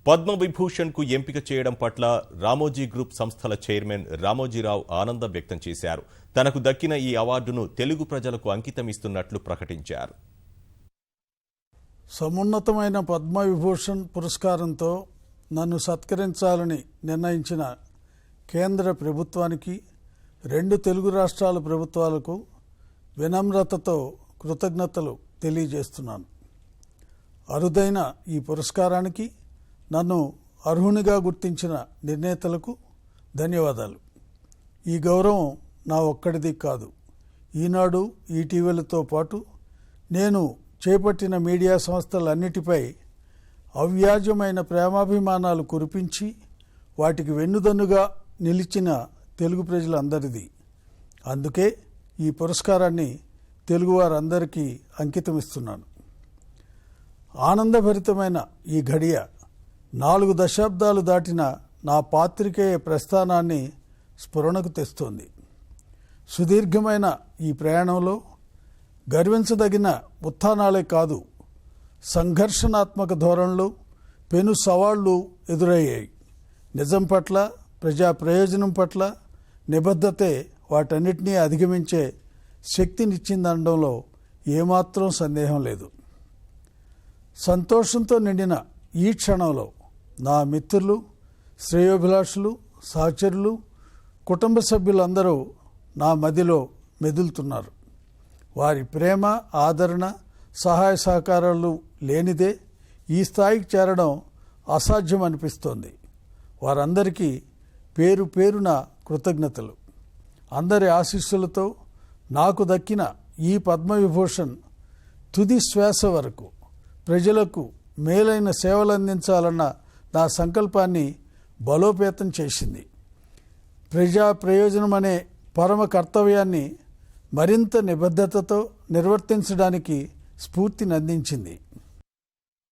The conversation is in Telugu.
పద్మవిభూషణ్కు ఎంపిక చేయడం పట్ల రామోజీ గ్రూప్ సంస్థల చైర్మన్ రామోజీరావు ఆనందం వ్యక్తం చేశారు. తనకు దక్కిన ఈ అవార్డును తెలుగు ప్రజలకు అంకితమిస్తున్నట్లు ప్రకటించారు. సమున్నతమైన పద్మవిభూషణ్ పురస్కారంతో నన్ను సత్కరించాలని నిర్ణయించిన కేంద్ర ప్రభుత్వానికి, 2 తెలుగు రాష్ట్రాల ప్రభుత్వాలకు వినమ్రతతో కృతజ్ఞతలు తెలియజేస్తున్నాను. అరుదైన ఈ పురస్కారానికి నన్ను అర్హునిగా గుర్తించిన నిర్ణేతలకు ధన్యవాదాలు. ఈ గౌరవం నా ఒక్కడిది కాదు. ఈనాడు, ఈటీవీలతో పాటు నేను చేపట్టిన మీడియా సంస్థలన్నిటిపై అవ్యాజమైన ప్రేమాభిమానాలు కురిపించి వాటికి వెన్నుదన్నుగా నిలిచిన తెలుగు ప్రజలందరిది. అందుకే ఈ పురస్కారాన్ని తెలుగువారందరికీ అంకితమిస్తున్నాను. ఆనందభరితమైన ఈ ఘడియ 4 దశాబ్దాలు దాటిన నా పాత్రికేయ ప్రస్థానాన్ని స్ఫురణకు తెస్తోంది. సుదీర్ఘమైన ఈ ప్రయాణంలో గర్వించదగిన ఉత్థానాలే కాదు, సంఘర్షణాత్మక ధోరణులు, పెను సవాళ్లు ఎదురయ్యాయి. నిజం పట్ల, ప్రజా ప్రయోజనం పట్ల నిబద్ధతే వాటన్నిటినీ అధిగమించే శక్తినిచ్చిందనడంలో ఏమాత్రం సందేహం లేదు. సంతోషంతో నిండిన ఈ క్షణంలో నా మిత్రులు, శ్రేయోభిలాషులు, సహచరులు, కుటుంబ సభ్యులందరూ నా మదిలో మెదులుతున్నారు. వారి ప్రేమ, ఆదరణ, సహాయ సహకారాలు లేనిదే ఈ స్థాయికి చేరడం అసాధ్యం అనిపిస్తోంది. వారందరికీ పేరు పేరున కృతజ్ఞతలు. అందరి ఆశీస్సులతో నాకు దక్కిన ఈ పద్మవిభూషణ్ తుది శ్వాస వరకు ప్రజలకు మేలైన సేవలందించాలన్న నా సంకల్పాన్ని బలోపేతం చేసింది. ప్రజా ప్రయోజనం అనే పరమ కర్తవ్యాన్ని మరింత నిబద్ధతతో నిర్వర్తించడానికి స్ఫూర్తిని అందించింది.